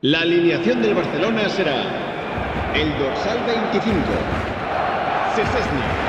La alineación del Barcelona será el dorsal 25, Szczęsny.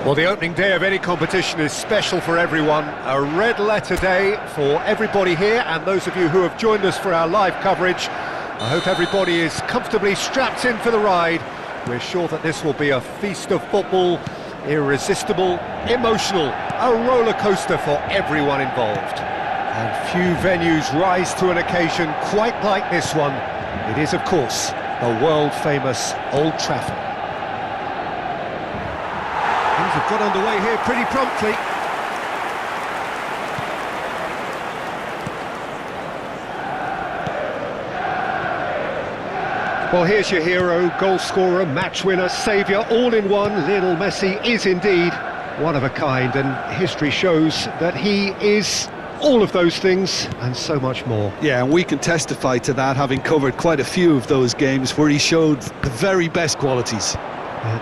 Well, the opening day of any competition is special for everyone. A red letter day for everybody here, and those of you who have joined us for our live coverage. I hope everybody is comfortably strapped in for the ride. We're sure that this will be a feast of football, irresistible, emotional, a roller coaster for everyone involved. And few venues rise to an occasion quite like this one. It is, of course, the world-famous Old Trafford. Things have got underway here pretty promptly. Well, here's your hero, goal scorer, match winner, saviour, all in one. Lionel Messi is indeed one of a kind, and history shows that he is all of those things and so much more. Yeah, and we can testify to that, having covered quite a few of those games where he showed the very best qualities.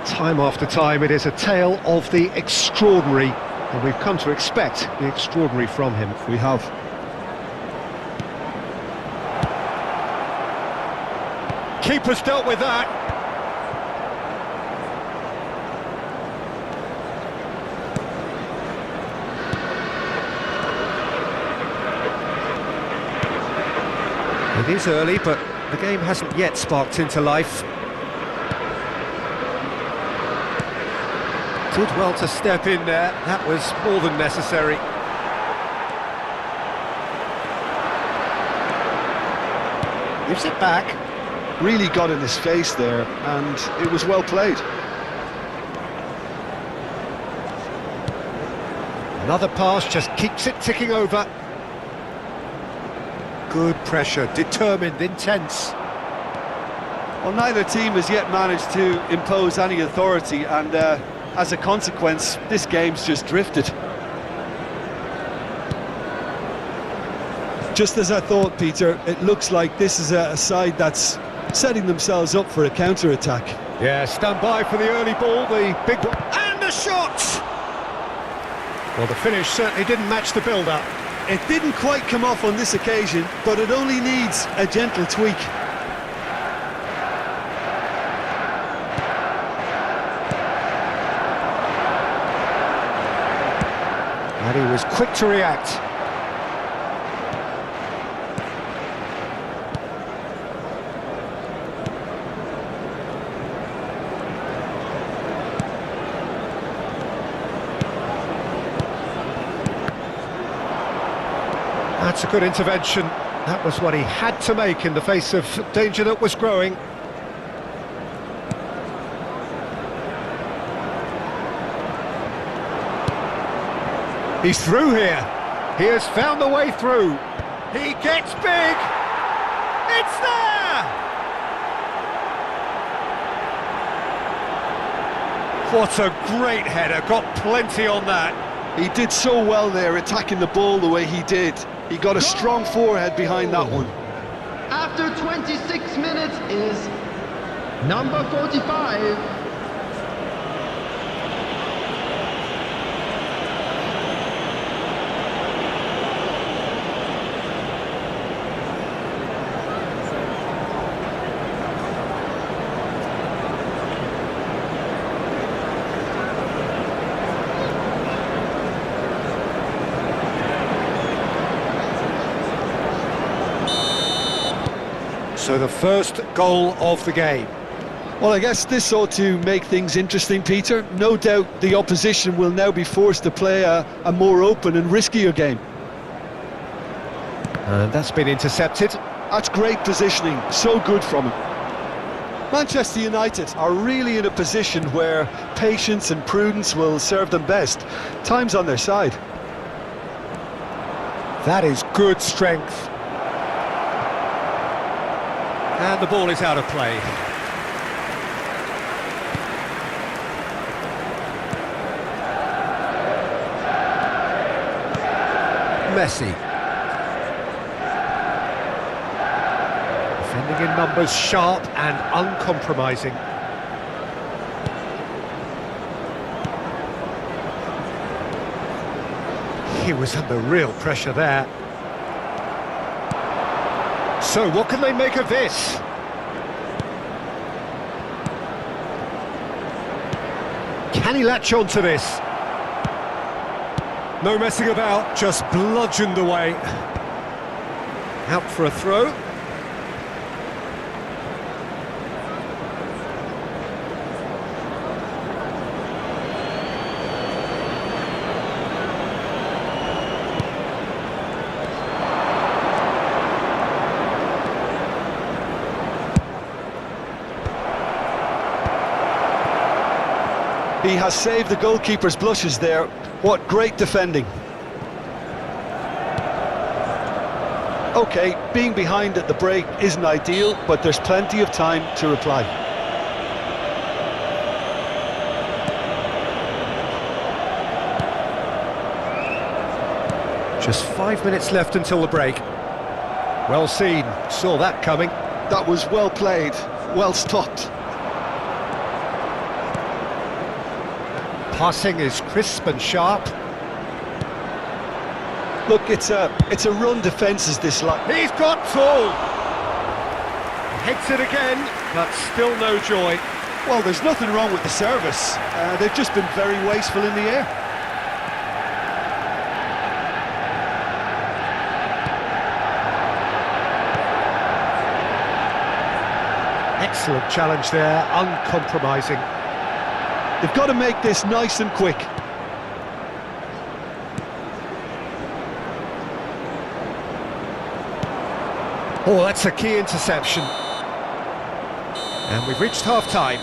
Time after time, it is a tale of the extraordinary, and we've come to expect the extraordinary from him. We have. Keeper's dealt with that. It is early, but the game hasn't yet sparked into life. Did well to step in there, that was more than necessary. Gives it back. Really got in his face there, and it was well played. Another pass just keeps it ticking over. Good pressure, determined, intense. Well, neither team has yet managed to impose any authority, and as a consequence, this game's just drifted. Just as I thought, Peter, it looks like this is a side that's setting themselves up for a counter-attack. Yeah, stand by for the early ball, the big one, and the shot! Well, the finish certainly didn't match the build-up. It didn't quite come off on this occasion, but it only needs a gentle tweak. And he was quick to react. That's a good intervention. That was what he had to make in the face of danger that was growing. He's through here. He has found the way through. He gets big. It's there! What a great header. Got plenty on that. He did so well there, attacking the ball the way he did. He got a strong forehead behind that one. After 26 minutes is number 45. So the first goal of the game. Well, I guess this ought to make things interesting, Peter. No doubt the opposition will now be forced to play a more open and riskier game. And that's been intercepted. That's great positioning, so good from him. Manchester United are really in a position where patience and prudence will serve them best. Time's on their side. That is good strength. And the ball is out of play. Messi. Defending in numbers, sharp and uncompromising. He was under real pressure there. So what can they make of this? Can he latch on to this? No messing about, just bludgeoned away. Out for a throw. He has saved the goalkeeper's blushes there. What great defending. OK, being behind at the break isn't ideal, but there's plenty of time to reply. Just 5 minutes left until the break. Well seen, saw that coming. That was well played, well stopped. Passing is crisp and sharp. Look, it's a run defence is this like. He's got full. Hits it again, but still no joy. Well, there's nothing wrong with the service. They've just been very wasteful in the air. Excellent challenge there, uncompromising. They've got to make this nice and quick. Oh, that's a key interception. And we've reached half-time.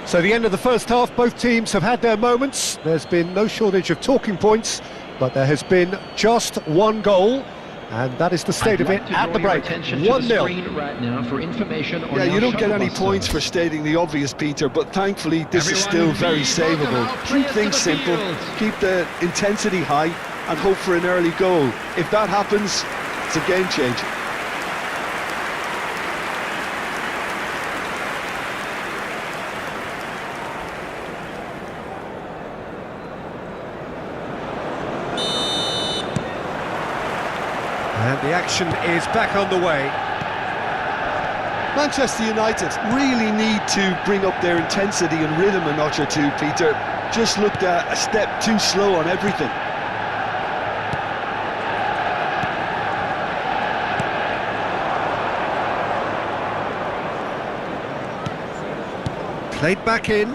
So the end of the first half, both teams have had their moments. There's been no shortage of talking points, but there has been just one goal, and that is the state of it at the break. 1-0. Right now for information on Yeah, you don't get shuttle any bus points service. for stating the obvious, Peter, but thankfully this is still very savable. Keep things simple, keep the intensity high, and hope for an early goal. If that happens, it's a game changer. And the action is back on the way. Manchester United really need to bring up their intensity and rhythm a notch or two, Peter. Just looked a step too slow on everything. Played back in.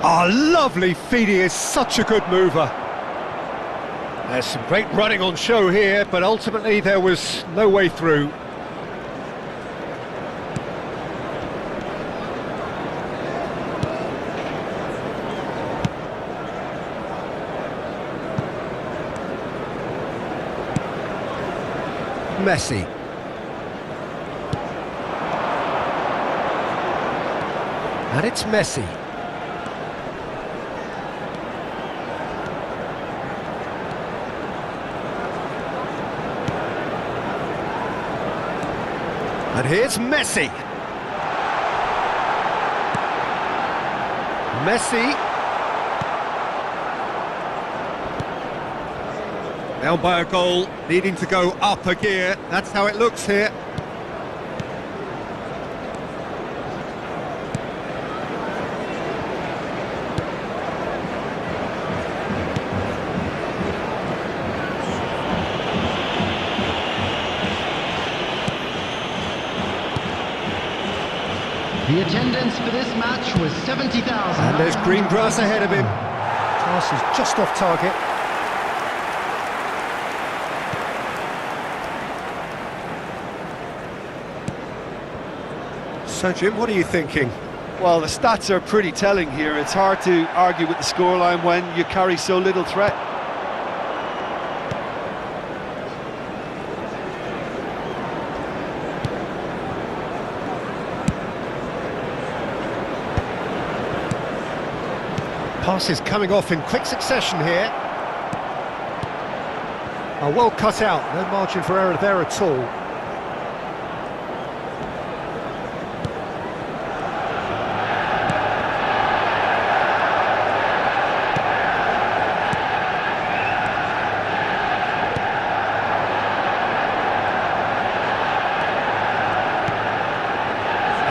Oh, lovely feed, he is such a good mover. There's some great running on show here, but ultimately there was no way through. Messi. And it's Messi. And here's Messi. Messi. Down by a goal, needing to go up a gear. That's how it looks here. The attendance for this match was 70,000. And there's green grass ahead of him. Pass is just off target. So, Jim, what are you thinking? Well, the stats are pretty telling here. It's hard to argue with the scoreline when you carry so little threat. Passes coming off in quick succession here. Oh, well cut out, no margin for error there at all.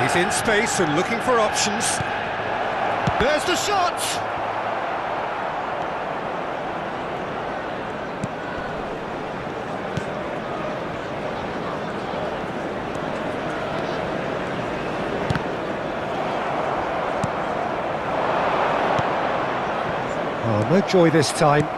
He's in space and looking for options. There's the shot! Oh, no joy this time.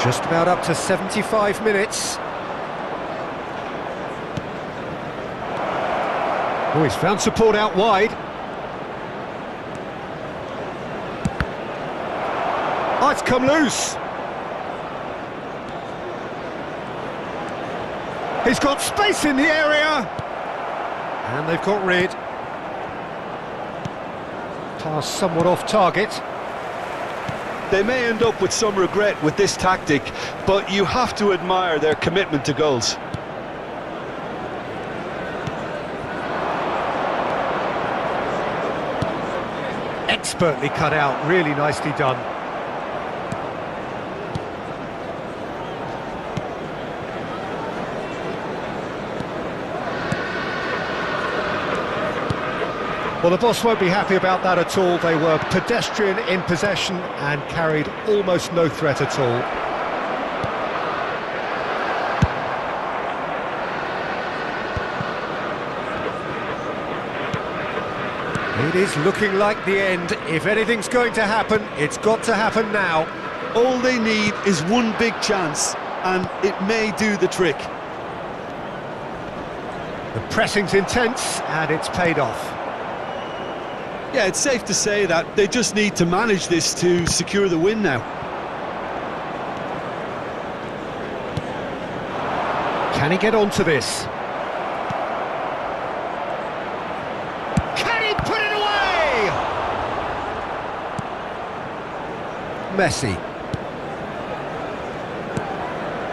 Just about up to 75 minutes. Oh, he's found support out wide. Oh, it's come loose. He's got space in the area. And they've got rid. Pass somewhat off target. They may end up with some regret with this tactic, but you have to admire their commitment to goals. Expertly cut out, really nicely done. Well, the boss won't be happy about that at all. They were pedestrian in possession and carried almost no threat at all. It is looking like the end. If anything's going to happen, it's got to happen now. All they need is one big chance, and it may do the trick. The pressing's intense, and it's paid off. Yeah, it's safe to say that they just need to manage this to secure the win now. Can he get onto this? Can he put it away? Messi.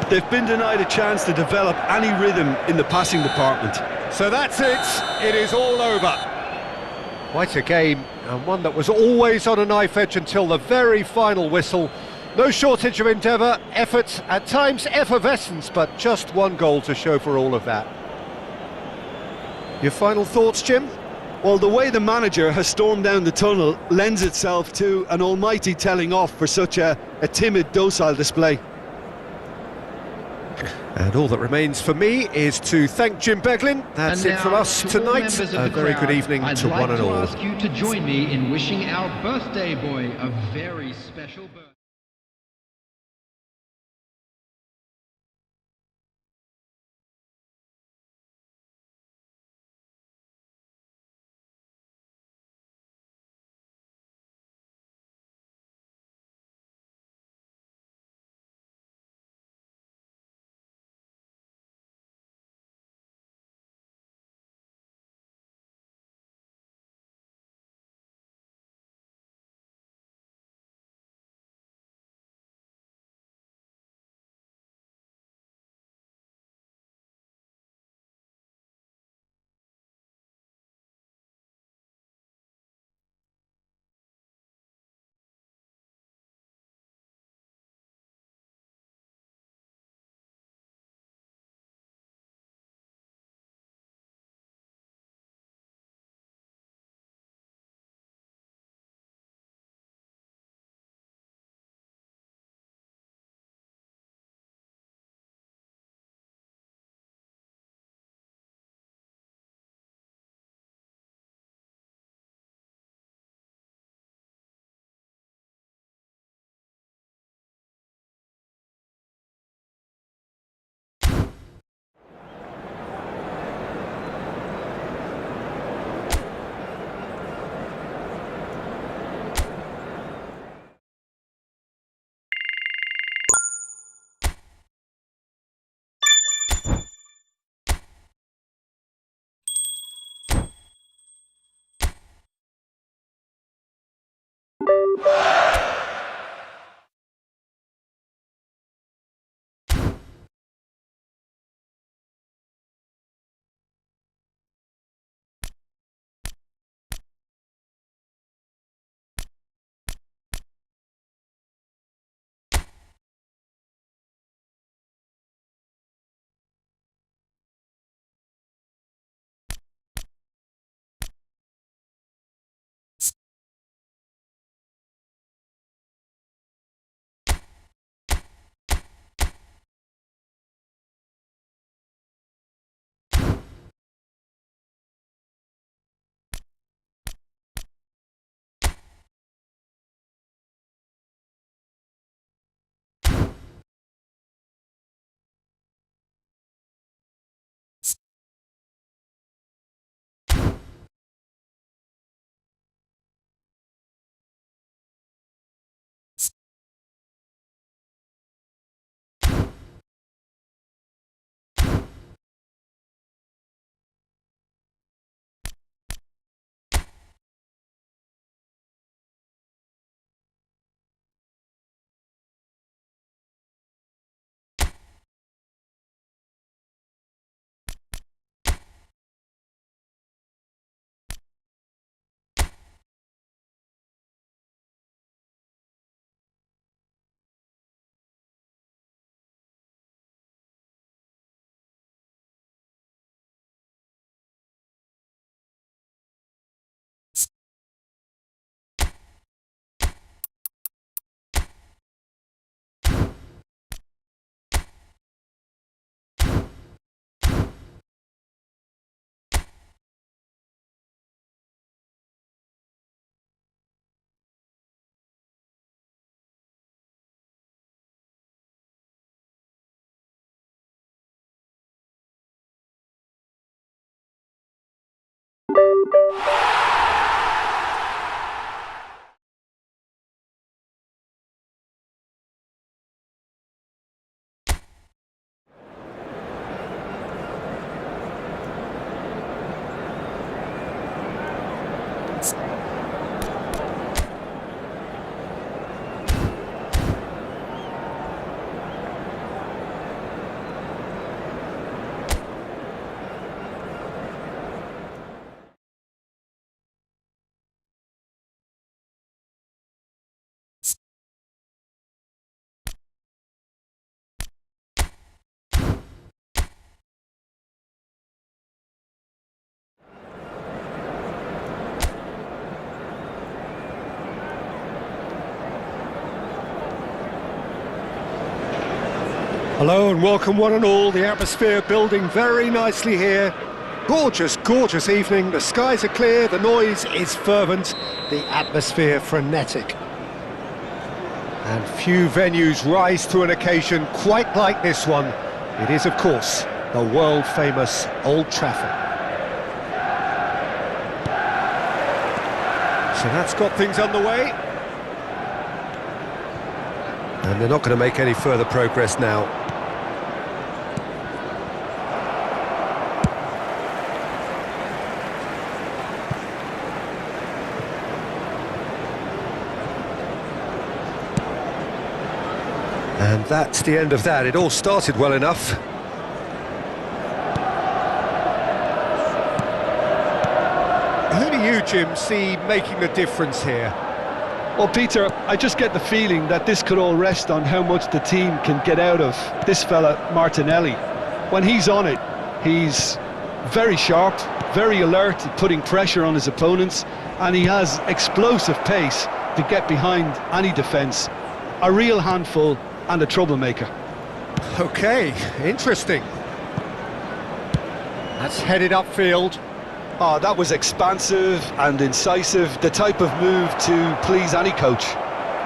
They've been denied a chance to develop any rhythm in the passing department. So that's it. It is all over. Quite a game, and one that was always on a knife edge until the very final whistle. No shortage of endeavour, effort, at times effervescence, but just one goal to show for all of that. Your final thoughts, Jim? Well, the way the manager has stormed down the tunnel lends itself to an almighty telling off for such a timid, docile display. And all that remains for me is to thank Jim Beglin. That's it from us tonight. A very good evening to one and all. I'd like to ask you to join me in wishing our birthday boy a very special birthday. Hello and welcome one and all. The atmosphere building very nicely here. Gorgeous, gorgeous evening. The skies are clear, the noise is fervent, the atmosphere frenetic. And few venues rise to an occasion quite like this one. It is, of course, the world-famous Old Trafford. So that's got things underway. And they're not going to make any further progress now. And that's the end of that. It all started well enough. Who do you, Jim, see making the difference here? Well, Peter, I just get the feeling that this could all rest on how much the team can get out of this fella, Martinelli. When he's on it, he's very sharp, very alert at putting pressure on his opponents, and he has explosive pace to get behind any defence. A real handful and a troublemaker. Okay, interesting. That's headed upfield. Oh, that was expansive and incisive, the type of move to please any coach.